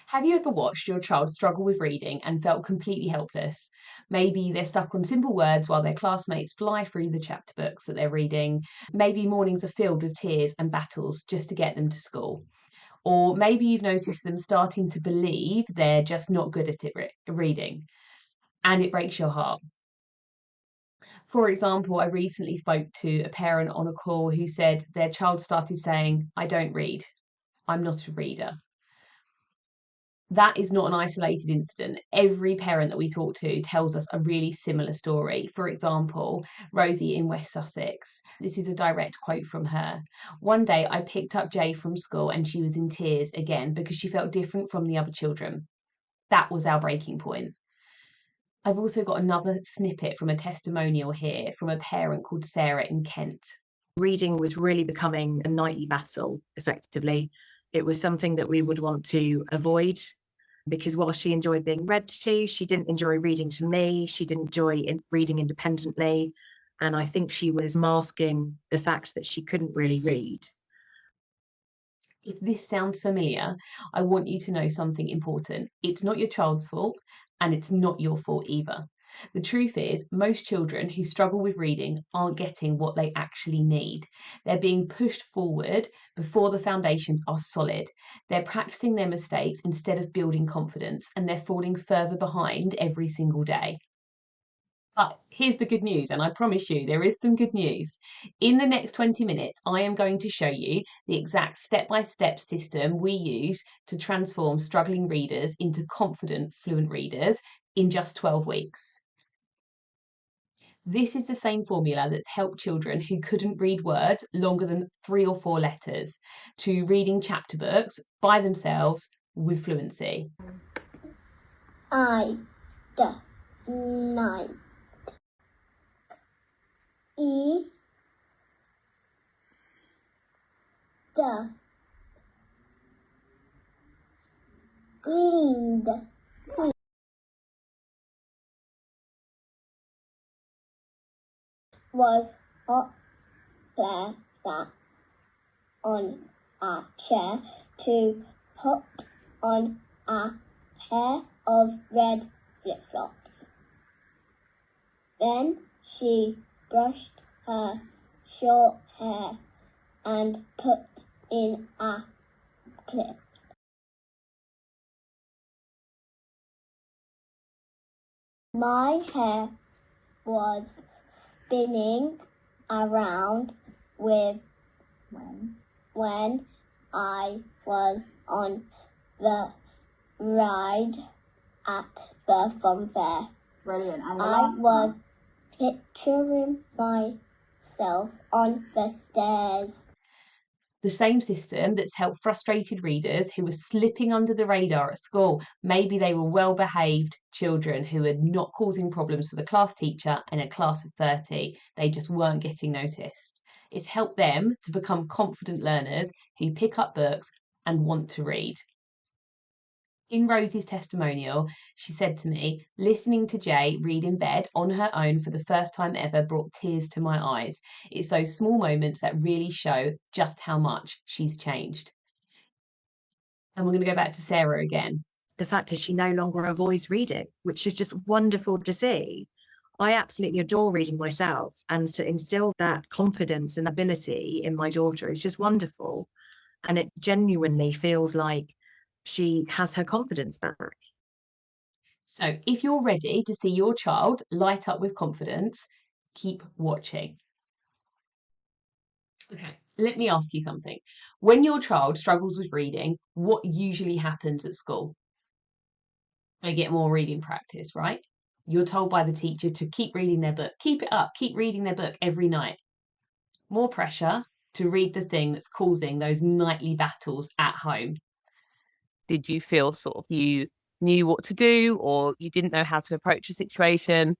Have you ever watched your child struggle with reading and felt completely helpless? Maybe they're stuck on simple words while their classmates fly through the chapter books that they're reading. Maybe mornings are filled with tears and battles just to get them to school. Or maybe you've noticed them starting to believe they're just not good at reading, and it breaks your heart. For example, I recently spoke to a parent on a call who said their child started saying, "I don't read. I'm not a reader." That is not an isolated incident. Every parent that we talk to tells us a really similar story. For example, Rosie in West Sussex. This is a direct quote from her. "One day I picked up Jay from school and she was in tears again because she felt different from the other children. That was our breaking point." I've also got another snippet from a testimonial here from a parent called Sarah in Kent. Reading was really becoming a nightly battle, effectively. It was something that we would want to avoid because while she enjoyed being read to, she didn't enjoy reading to me. She didn't enjoy reading independently. And I think she was masking the fact that she couldn't really read. If this sounds familiar, I want you to know something important. It's not your child's fault, and it's not your fault either. The truth is, most children who struggle with reading aren't getting what they actually need. They're being pushed forward before the foundations are solid. They're practicing their mistakes instead of building confidence, and they're falling further behind every single day. But here's the good news, and I promise you there is some good news. In the next 20 minutes, I am going to show you the exact step-by-step system we use to transform struggling readers into confident, fluent readers in just 12 weeks. This is the same formula that's helped children who couldn't read words longer than 3 or 4 letters to reading chapter books by themselves with fluency. I, the, night. E, the, and, was hot Claire sat on a chair to put on a pair of red flip-flops. Then she brushed her short hair and put in a clip. My hair was spinning around with when I was on the ride at the fun fair. Brilliant. And I was picturing myself on the stairs. The same system that's helped frustrated readers who were slipping under the radar at school. Maybe they were well-behaved children who were not causing problems for the class teacher in a class of 30. They just weren't getting noticed. It's helped them to become confident learners who pick up books and want to read. In Rosie's testimonial, she said to me, "Listening to Jay read in bed on her own for the first time ever brought tears to my eyes. It's those small moments that really show just how much she's changed." And we're going to go back to Sarah again. The fact is she no longer avoids reading, which is just wonderful to see. I absolutely adore reading myself, and to instill that confidence and ability in my daughter is just wonderful. And it genuinely feels like she has her confidence back. So if you're ready to see your child light up with confidence, keep watching. Okay, let me ask you something. When your child struggles with reading, what usually happens at school? They get more reading practice, right? You're told by the teacher to keep reading their book, keep it up, keep reading their book every night. More pressure to read the thing that's causing those nightly battles at home. Did you feel sort of you knew what to do or you didn't know how to approach a situation?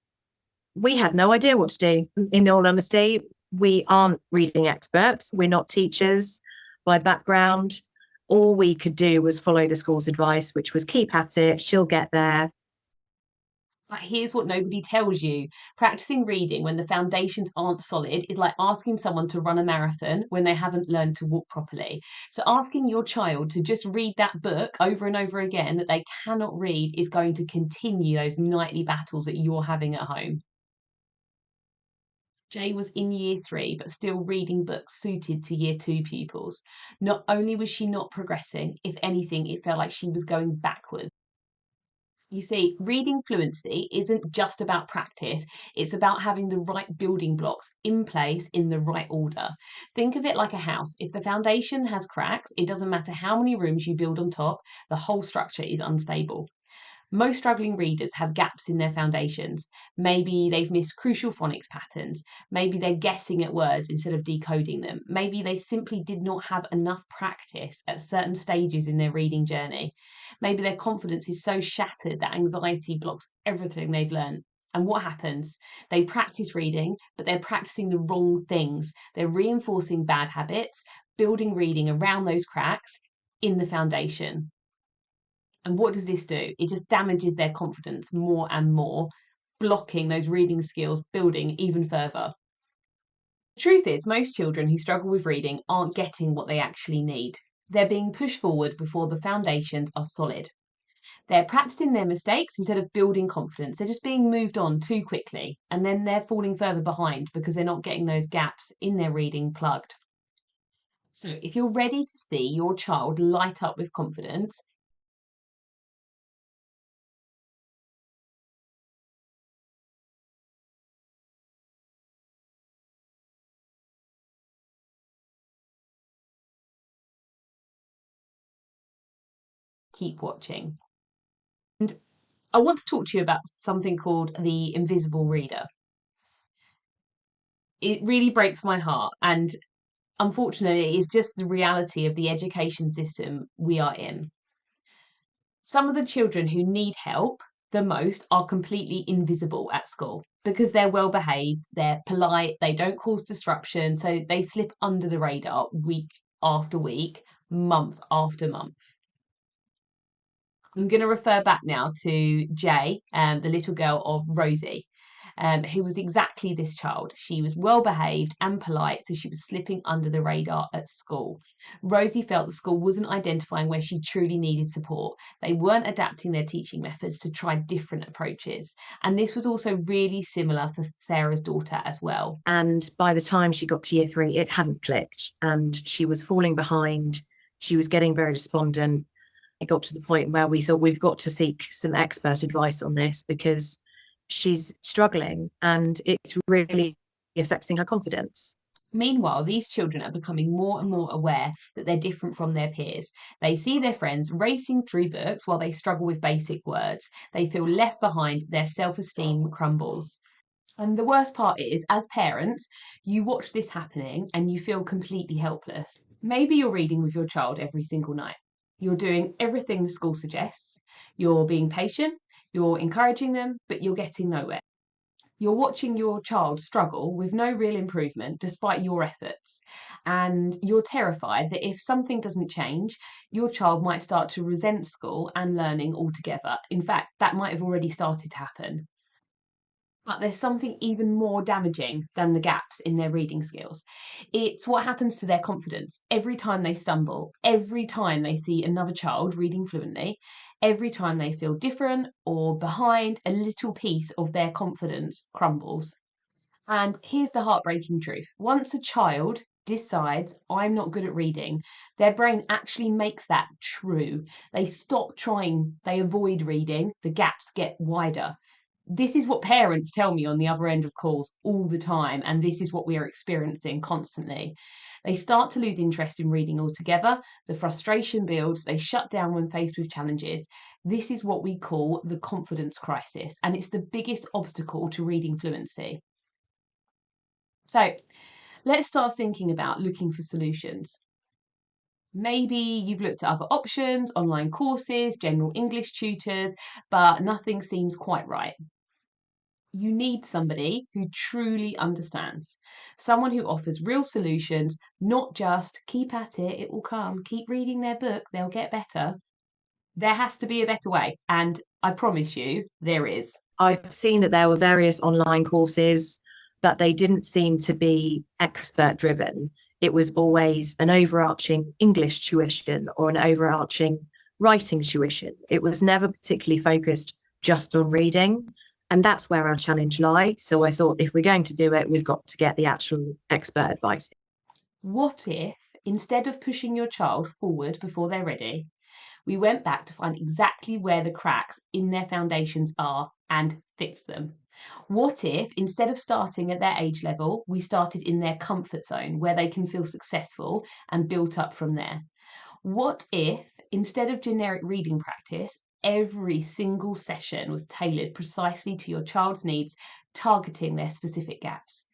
We had no idea what to do. In all honesty, we aren't reading experts. We're not teachers by background. All we could do was follow the school's advice, which was keep at it. She'll get there. But here's what nobody tells you. Practicing reading when the foundations aren't solid is like asking someone to run a marathon when they haven't learned to walk properly. So asking your child to just read that book over and over again that they cannot read is going to continue those nightly battles that you're having at home. Jay was in year 3, but still reading books suited to year 2 pupils. Not only was she not progressing, if anything, it felt like she was going backwards. You see, reading fluency isn't just about practice, it's about having the right building blocks in place in the right order. Think of it like a house. If the foundation has cracks, it doesn't matter how many rooms you build on top, the whole structure is unstable. Most struggling readers have gaps in their foundations. Maybe they've missed crucial phonics patterns. Maybe they're guessing at words instead of decoding them. Maybe they simply did not have enough practice at certain stages in their reading journey. Maybe their confidence is so shattered that anxiety blocks everything they've learned. And what happens? They practice reading, but they're practicing the wrong things. They're reinforcing bad habits, building reading around those cracks in the foundation. And what does this do? It just damages their confidence more and more, blocking those reading skills building even further. The truth is, most children who struggle with reading aren't getting what they actually need. They're being pushed forward before the foundations are solid. They're practicing their mistakes instead of building confidence. They're just being moved on too quickly, and then they're falling further behind because they're not getting those gaps in their reading plugged. So, if you're ready to see your child light up with confidence, keep watching. And I want to talk to you about something called the invisible reader. It really breaks my heart, and unfortunately, it's just the reality of the education system we are in. Some of the children who need help the most are completely invisible at school because they're well behaved, they're polite, they don't cause disruption, so they slip under the radar week after week, month after month. I'm going to refer back now to Jay, the little girl of Rosie, who was exactly this child. She was well behaved and polite, so she was slipping under the radar at school. Rosie felt the school wasn't identifying where she truly needed support. They weren't adapting their teaching methods to try different approaches. And this was also really similar for Sarah's daughter as well. And by the time she got to year 3, it hadn't clicked and she was falling behind. She was getting very despondent. It got to the point where we thought we've got to seek some expert advice on this because she's struggling and it's really affecting her confidence. Meanwhile, these children are becoming more and more aware that they're different from their peers. They see their friends racing through books while they struggle with basic words. They feel left behind, their self-esteem crumbles. And the worst part is, as parents, you watch this happening and you feel completely helpless. Maybe you're reading with your child every single night. You're doing everything the school suggests. You're being patient, you're encouraging them, but you're getting nowhere. You're watching your child struggle with no real improvement despite your efforts. And you're terrified that if something doesn't change, your child might start to resent school and learning altogether. In fact, that might have already started to happen. But there's something even more damaging than the gaps in their reading skills. It's what happens to their confidence every time they stumble, every time they see another child reading fluently, every time they feel different or behind, a little piece of their confidence crumbles. And here's the heartbreaking truth. Once a child decides, I'm not good at reading, their brain actually makes that true. They stop trying, they avoid reading, the gaps get wider. This is what parents tell me on the other end of calls all the time, and this is what we are experiencing constantly. They start to lose interest in reading altogether, the frustration builds, they shut down when faced with challenges. This is what we call the confidence crisis, and it's the biggest obstacle to reading fluency. So let's start thinking about looking for solutions. Maybe you've looked at other options, online courses, general English tutors, but nothing seems quite right. You need somebody who truly understands, someone who offers real solutions, not just keep at it, it will come, keep reading their book, they'll get better. There has to be a better way, and I promise you there is. I've seen that there were various online courses, but they didn't seem to be expert driven. It was always an overarching English tuition or an overarching writing tuition. It was never particularly focused just on reading. And that's where our challenge lies. So I thought if we're going to do it, we've got to get the actual expert advice. What if, instead of pushing your child forward before they're ready, we went back to find exactly where the cracks in their foundations are and fix them? What if, instead of starting at their age level, we started in their comfort zone where they can feel successful and built up from there? What if, instead of generic reading practice, every single session was tailored precisely to your child's needs, targeting their specific gaps?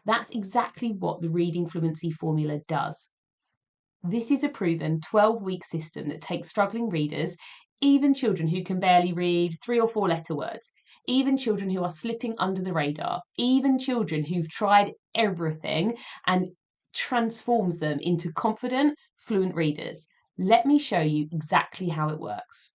That's exactly what the reading fluency formula does. This is a proven 12-week system that takes struggling readers, even children who can barely read 3 or 4 letter words, even children who are slipping under the radar, even children who've tried everything, and transforms them into confident, fluent readers. Let me show you exactly how it works.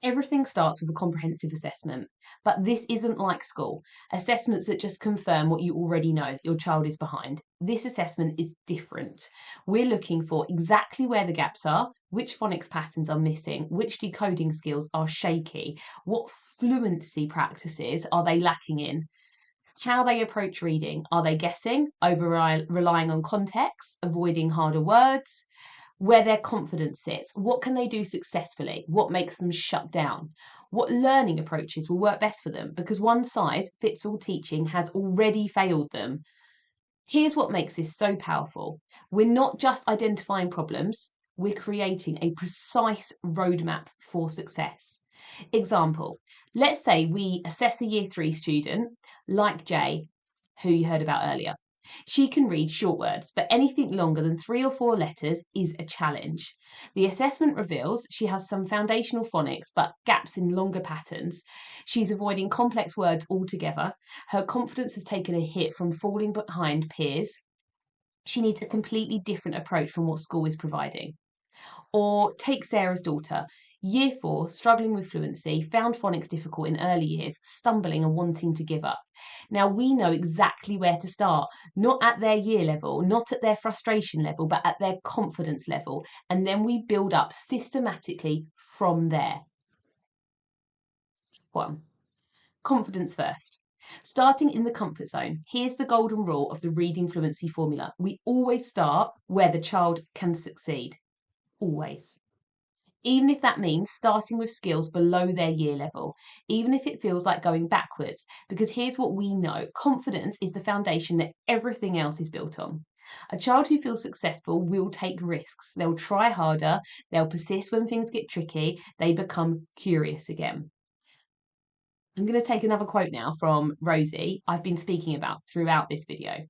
Everything starts with a comprehensive assessment, but this isn't like school. Assessments that just confirm what you already know, that your child is behind. This assessment is different. We're looking for exactly where the gaps are, which phonics patterns are missing, which decoding skills are shaky, what fluency practices are they lacking in, how they approach reading. Are they guessing, relying on context, avoiding harder words? Where their confidence sits, what can they do successfully, what makes them shut down, what learning approaches will work best for them, because one size fits all teaching has already failed them. Here's what makes this so powerful. We're not just identifying problems, we're creating a precise roadmap for success. Example, let's say we assess a year 3 student like Jay, who you heard about earlier. She can read short words, but anything longer than 3 or 4 letters is a challenge. The assessment reveals she has some foundational phonics, but gaps in longer patterns. She's avoiding complex words altogether. Her confidence has taken a hit from falling behind peers. She needs a completely different approach from what school is providing. Or take Sarah's daughter. Year 4, struggling with fluency, found phonics difficult in early years, stumbling and wanting to give up. Now we know exactly where to start, not at their year level, not at their frustration level, but at their confidence level. And then we build up systematically from there. 1. Confidence first. Starting in the comfort zone, here's the golden rule of the reading fluency formula. We always start where the child can succeed. Always. Even if that means starting with skills below their year level, even if it feels like going backwards, because here's what we know. Confidence is the foundation that everything else is built on. A child who feels successful will take risks. They'll try harder, they'll persist when things get tricky, they become curious again. I'm going to take another quote now from Rosie I've been speaking about throughout this video.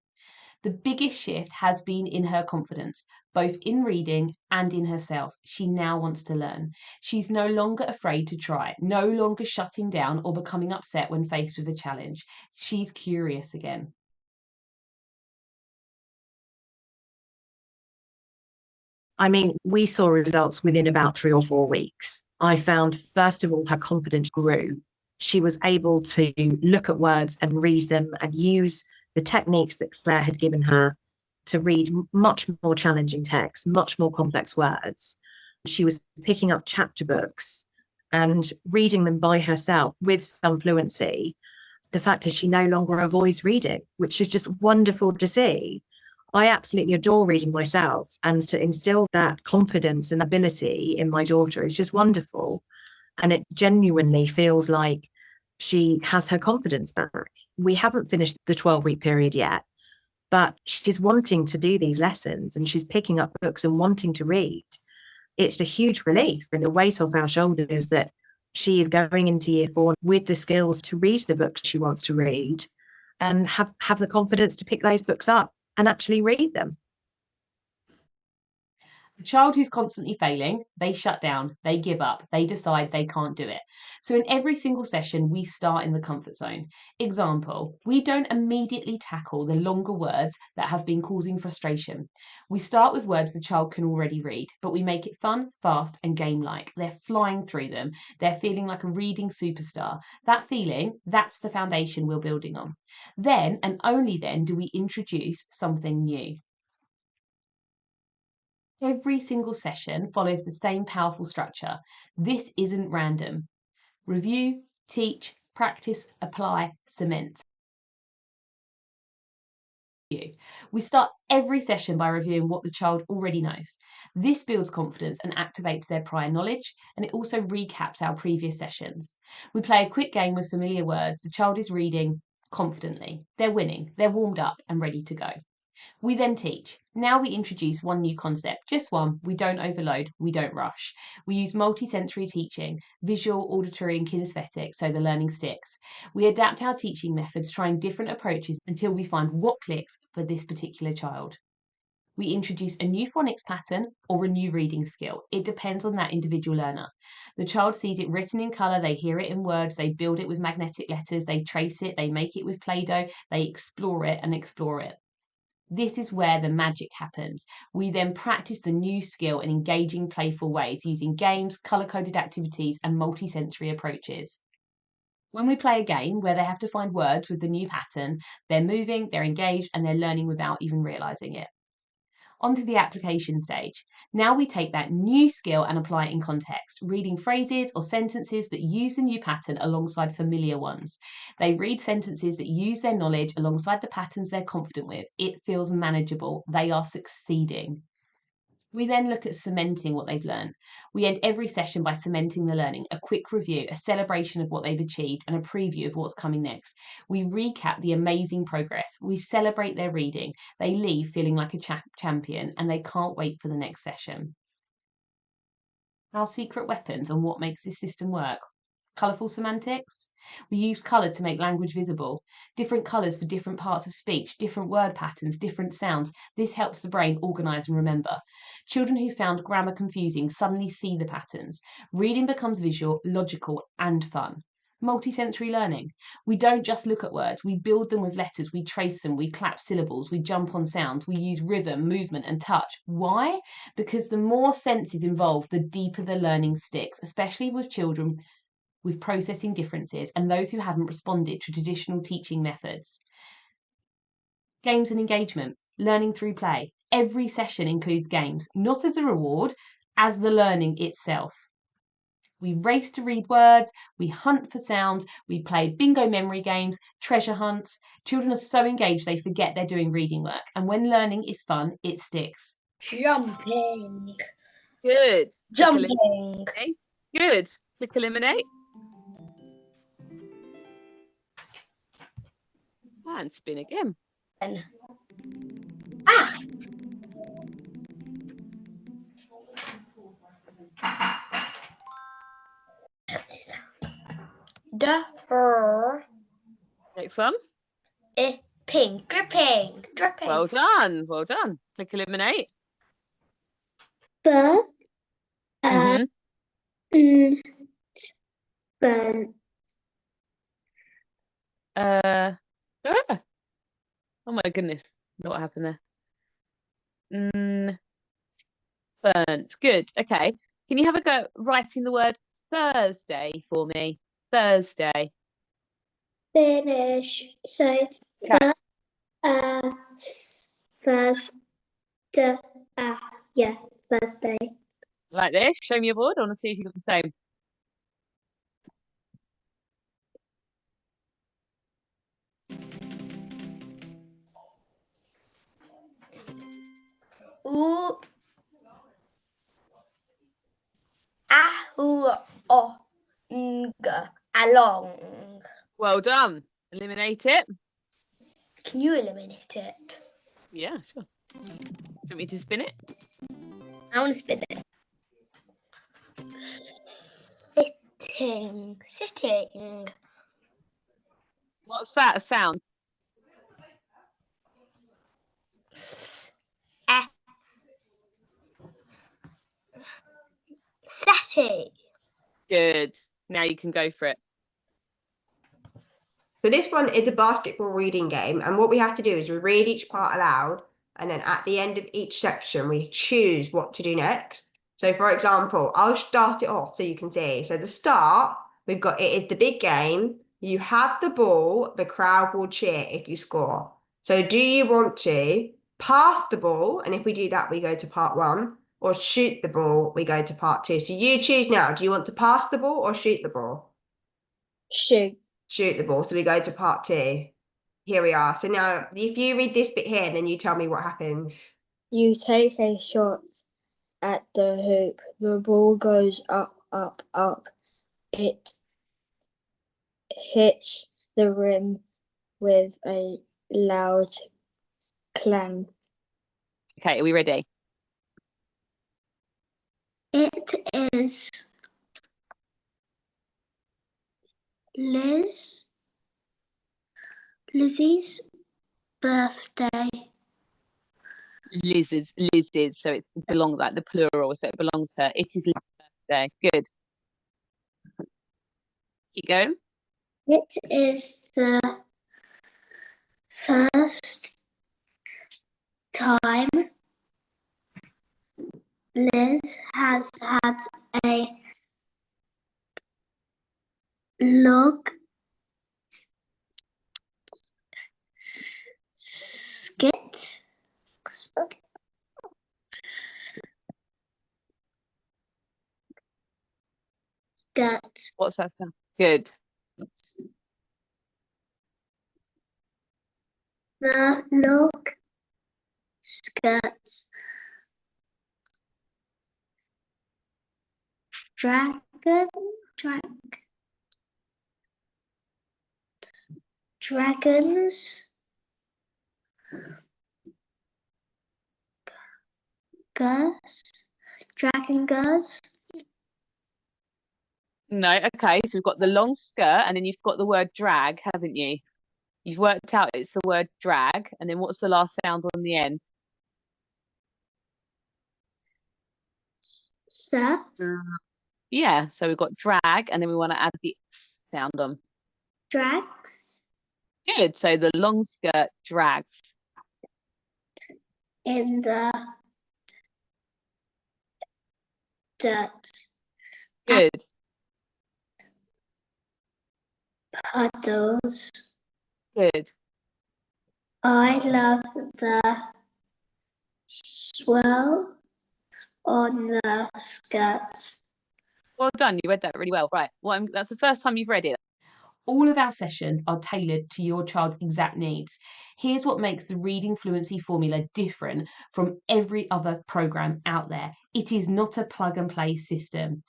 The biggest shift has been in her confidence, both in reading and in herself. She now wants to learn. She's no longer afraid to try, no longer shutting down or becoming upset when faced with a challenge. She's curious again. I mean, we saw results within about 3 or 4 weeks. I found, first of all, her confidence grew. She was able to look at words and read them and use the techniques that Claire had given her to read much more challenging text, much more complex words. She was picking up chapter books and reading them by herself with some fluency. The fact is, she no longer avoids reading, which is just wonderful to see. I absolutely adore reading myself, and to instill that confidence and ability in my daughter is just wonderful. And it genuinely feels like she has her confidence back. We haven't finished the 12-week period yet, but she's wanting to do these lessons and she's picking up books and wanting to read. It's a huge relief and a weight off our shoulders that she is going into year 4 with the skills to read the books she wants to read and have the confidence to pick those books up and actually read them. A child who's constantly failing, they shut down, they give up, they decide they can't do it. So in every single session, we start in the comfort zone. Example, we don't immediately tackle the longer words that have been causing frustration. We start with words the child can already read, but we make it fun, fast, and game-like. They're flying through them. They're feeling like a reading superstar. That feeling, that's the foundation we're building on. Then, and only then, do we introduce something new. Every single session follows the same powerful structure. This isn't random. Review, teach, practice, apply, cement. We start every session by reviewing what the child already knows. This builds confidence and activates their prior knowledge, and it also recaps our previous sessions. We play a quick game with familiar words. The child is reading confidently. They're winning. They're warmed up and ready to go. We then teach. Now we introduce one new concept, just one. We don't overload, we don't rush. We use multi-sensory teaching, visual, auditory, and kinesthetic, so the learning sticks. We adapt our teaching methods, trying different approaches until we find what clicks for this particular child. We introduce a new phonics pattern or a new reading skill. It depends on that individual learner. The child sees it written in colour, they hear it in words, they build it with magnetic letters, they trace it, they make it with Play-Doh, they explore it and explore it. This is where the magic happens. We then practice the new skill in engaging, playful ways using games, colour-coded activities, and multi-sensory approaches. When we play a game where they have to find words with the new pattern, they're moving, they're engaged, and they're learning without even realising it. Onto the application stage. Now we take that new skill and apply it in context, reading phrases or sentences that use the new pattern alongside familiar ones. They read sentences that use their knowledge alongside the patterns they're confident with. It feels manageable. They are succeeding. We then look at cementing what they've learned. We end every session by cementing the learning, a quick review, a celebration of what they've achieved, and a preview of what's coming next. We recap the amazing progress. We celebrate their reading. They leave feeling like a champion, and they can't wait for the next session. Our secret weapons and what makes this system work. Colourful semantics. We use colour to make language visible. Different colours for different parts of speech, different word patterns, different sounds. This helps the brain organise and remember. Children who found grammar confusing suddenly see the patterns. Reading becomes visual, logical, and fun. Multisensory learning. We don't just look at words, we build them with letters, we trace them, we clap syllables, we jump on sounds, we use rhythm, movement, and touch. Why? Because the more senses involved, the deeper the learning sticks, especially with children with processing differences and those who haven't responded to traditional teaching methods. Games and engagement, learning through play. Every session includes games, not as a reward, as the learning itself. We race to read words, we hunt for sounds, we play bingo memory games, treasure hunts. Children are so engaged they forget they're doing reading work. And when learning is fun, it sticks. Jumping. Good. Jumping. Good. Click eliminate. And spin again. Ah. The her Next one. is pink. Dripping. Dripping. Well done. Well done. Click eliminate. The Mm-hmm. burn. Ah. Oh my goodness. Know what happened there? Burnt. Good. Okay. Can you have a go at writing the word Thursday for me? Thursday. Finish. So Okay. first yeah, Thursday. Like this. Show me your board. I want to see if you've got the same. U ahu o ng along. Well done. Eliminate it. Can you eliminate it? Yeah, sure. Do you want me to spin it? I want to spin it. Sitting. What's that sound? Eh. Settee. Good. Now you can go for it. So this one is a basketball reading game, and what we have to do is we read each part aloud, and then at the end of each section, we choose what to do next. So for example, I'll start it off so you can see. So the start, we've got, it is the big game. You have the ball, the crowd will cheer if you score. So do you want to pass the ball? And if we do that, we go to part 1, or shoot the ball, we go to part 2. So you choose now, do you want to pass the ball or shoot the ball? Shoot. Shoot the ball. So we go to part 2. Here we are. So now if you read this bit here, then you tell me what happens. You take a shot at the hoop. The ball goes up, up, up. It hits the rim with a loud clang. Okay, are we ready? It is Lizzie's birthday. Liz's, so it belongs, like the plural, so it belongs to her. It is Liz's birthday. Good. Keep going. It is the first time Liz has had a log skit. What's that sound? Good. The log skirts dragons dragon girls. No, okay, so we've got the long skirt and then you've got the word drag, haven't you? You've worked out it's the word drag, and then what's the last sound on the end? Sir. Yeah, so we've got drag and then we want to add the sound on. Drags. Good, so the long skirt drags. In the dirt. Good. Puddles. Good. I love the swirl on the skirt. Well done, you read that really well. Right, that's the first time you've read it. All of our sessions are tailored to your child's exact needs. Here's what makes the reading fluency formula different from every other program out there. It is not a plug and play system.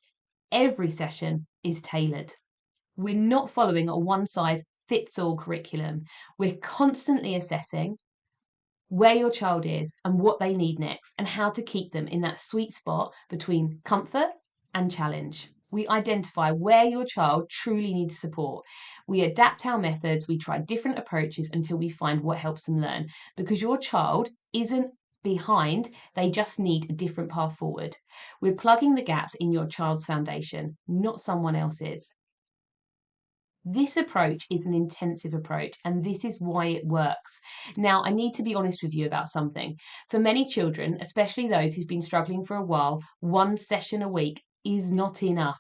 Every session is tailored. We're not following a one size fits all curriculum. We're constantly assessing where your child is and what they need next, and how to keep them in that sweet spot between comfort and challenge. We identify where your child truly needs support. We adapt our methods, we try different approaches until we find what helps them learn, because your child isn't behind, they just need a different path forward. We're plugging the gaps in your child's foundation, not someone else's. This approach is an intensive approach, and this is why it works. Now, I need to be honest with you about something. For many children, especially those who've been struggling for a while, one session a week is not enough.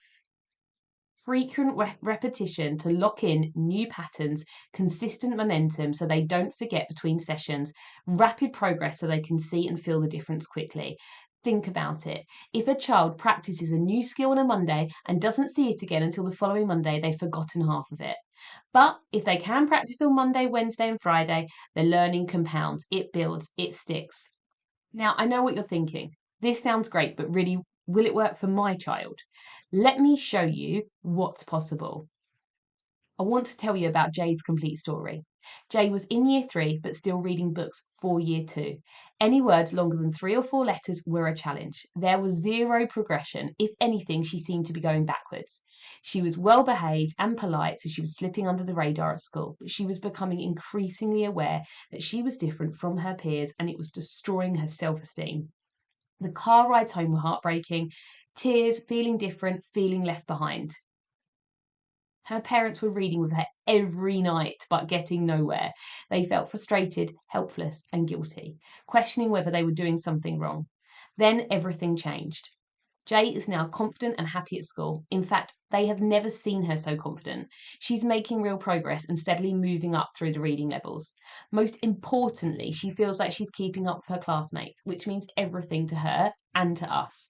Frequent repetition to lock in new patterns, consistent momentum so they don't forget between sessions, rapid progress so they can see and feel the difference quickly. Think about it. If a child practices a new skill on a Monday and doesn't see it again until the following Monday, they've forgotten half of it. But if they can practice on Monday, Wednesday, and Friday, the learning compounds, it builds, it sticks. Now, I know what you're thinking. This sounds great, but really, will it work for my child? Let me show you what's possible. I want to tell you about Jay's complete story. Jay was in year 3, but still reading books for year 2. Any words longer than 3 or 4 letters were a challenge. There was zero progression. If anything, she seemed to be going backwards. She was well behaved and polite, so she was slipping under the radar at school, but she was becoming increasingly aware that she was different from her peers, and it was destroying her self-esteem. The car rides home were heartbreaking. Tears, feeling different, feeling left behind. Her parents were reading with her every night, but getting nowhere. They felt frustrated, helpless, and guilty, questioning whether they were doing something wrong. Then everything changed. Jay is now confident and happy at school. In fact, they have never seen her so confident. She's making real progress and steadily moving up through the reading levels. Most importantly, she feels like she's keeping up with her classmates, which means everything to her and to us.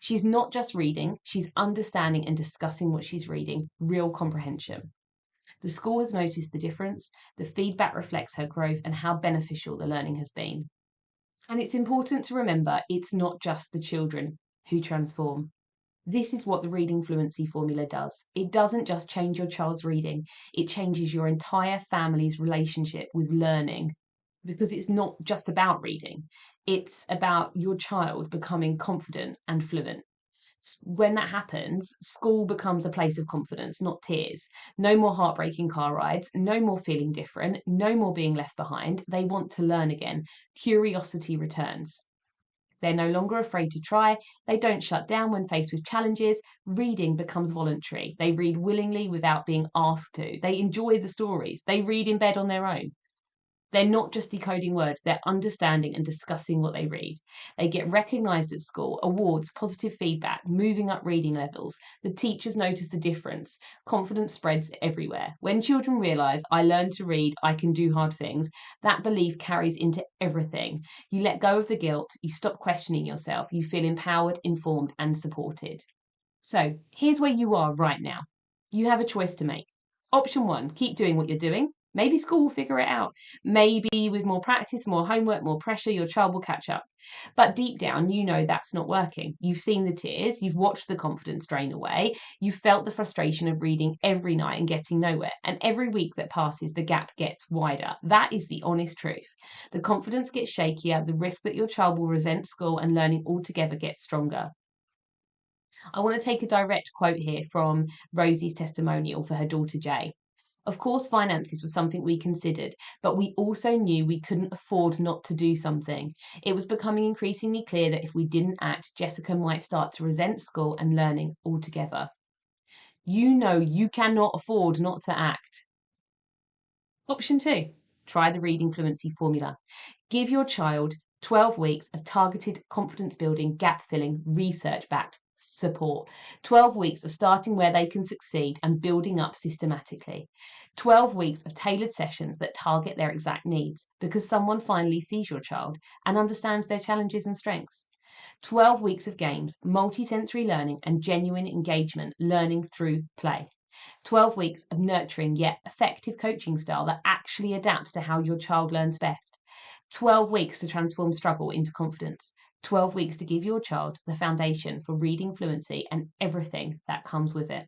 She's not just reading, she's understanding and discussing what she's reading, real comprehension. The school has noticed the difference, the feedback reflects her growth and how beneficial the learning has been. And it's important to remember it's not just the children who transform. This is what the reading fluency formula does. It doesn't just change your child's reading, it changes your entire family's relationship with learning, because it's not just about reading, it's about your child becoming confident and fluent. When that happens, school becomes a place of confidence, not tears. No more heartbreaking car rides, no more feeling different, no more being left behind. They want to learn again. Curiosity returns. They're no longer afraid to try. They don't shut down when faced with challenges. Reading becomes voluntary. They read willingly without being asked to. They enjoy the stories. They read in bed on their own. They're not just decoding words, they're understanding and discussing what they read. They get recognised at school, awards, positive feedback, moving up reading levels. The teachers notice the difference. Confidence spreads everywhere. When children realise, I learned to read, I can do hard things, that belief carries into everything. You let go of the guilt, you stop questioning yourself, you feel empowered, informed, and supported. So here's where you are right now. You have a choice to make. Option 1, keep doing what you're doing. Maybe school will figure it out. Maybe with more practice, more homework, more pressure, your child will catch up. But deep down, you know that's not working. You've seen the tears, you've watched the confidence drain away, you've felt the frustration of reading every night and getting nowhere. And every week that passes, the gap gets wider. That is the honest truth. The confidence gets shakier, the risk that your child will resent school and learning altogether gets stronger. I want to take a direct quote here from Rosie's testimonial for her daughter Jay. Of course, finances was something we considered, but we also knew we couldn't afford not to do something. It was becoming increasingly clear that if we didn't act, Jessica might start to resent school and learning altogether. You know you cannot afford not to act. Option 2, try the reading fluency formula. Give your child 12 weeks of targeted confidence building, gap filling, research backed support. 12 weeks of starting where they can succeed and building up systematically. 12 weeks of tailored sessions that target their exact needs because someone finally sees your child and understands their challenges and strengths. 12 weeks of games, multisensory learning, and genuine engagement, learning through play. 12 weeks of nurturing yet effective coaching style that actually adapts to how your child learns best. 12 weeks to transform struggle into confidence. 12 weeks to give your child the foundation for reading fluency and everything that comes with it.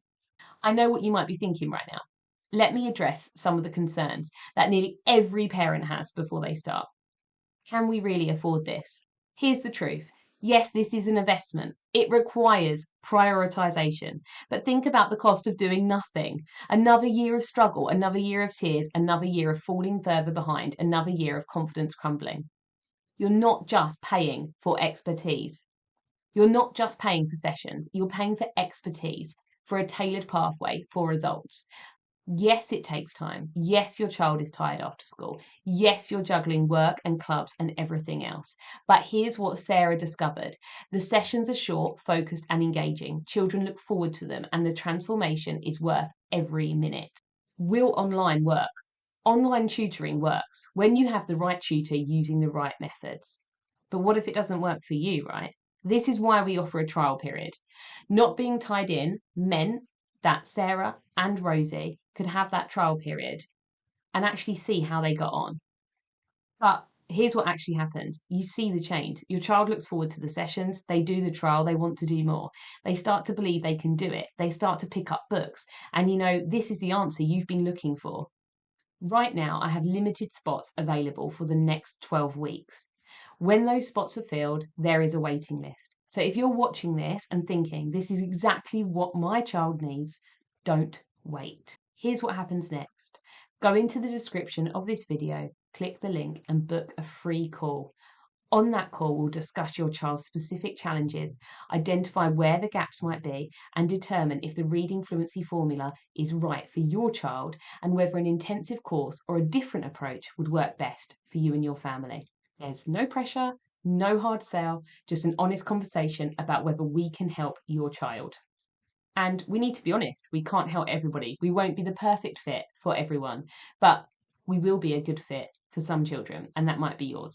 I know what you might be thinking right now. Let me address some of the concerns that nearly every parent has before they start. Can we really afford this? Here's the truth. Yes, this is an investment. It requires prioritization. But think about the cost of doing nothing. Another year of struggle, another year of tears, another year of falling further behind, another year of confidence crumbling. You're not just paying for expertise. You're not just paying for sessions. You're paying for expertise, for a tailored pathway, for results. Yes, it takes time. Yes, your child is tired after school. Yes, you're juggling work and clubs and everything else. But here's what Sarah discovered. The sessions are short, focused, and engaging. Children look forward to them, and the transformation is worth every minute. Will online work? Online tutoring works when you have the right tutor using the right methods. But what if it doesn't work for you, right? This is why we offer a trial period. Not being tied in meant that Sarah and Rosie could have that trial period and actually see how they got on. But here's what actually happens. You see the change. Your child looks forward to the sessions. They do the trial. They want to do more. They start to believe they can do it. They start to pick up books. And you know, this is the answer you've been looking for. Right now, I have limited spots available for the next 12 weeks. When those spots are filled, there is a waiting list. So if you're watching this and thinking, this is exactly what my child needs, don't wait. Here's what happens next. Go into the description of this video, click the link and book a free call. On that call, we'll discuss your child's specific challenges, identify where the gaps might be, and determine if the reading fluency formula is right for your child and whether an intensive course or a different approach would work best for you and your family. There's no pressure, no hard sell, just an honest conversation about whether we can help your child. And we need to be honest, we can't help everybody. We won't be the perfect fit for everyone, but we will be a good fit for some children, and that might be yours.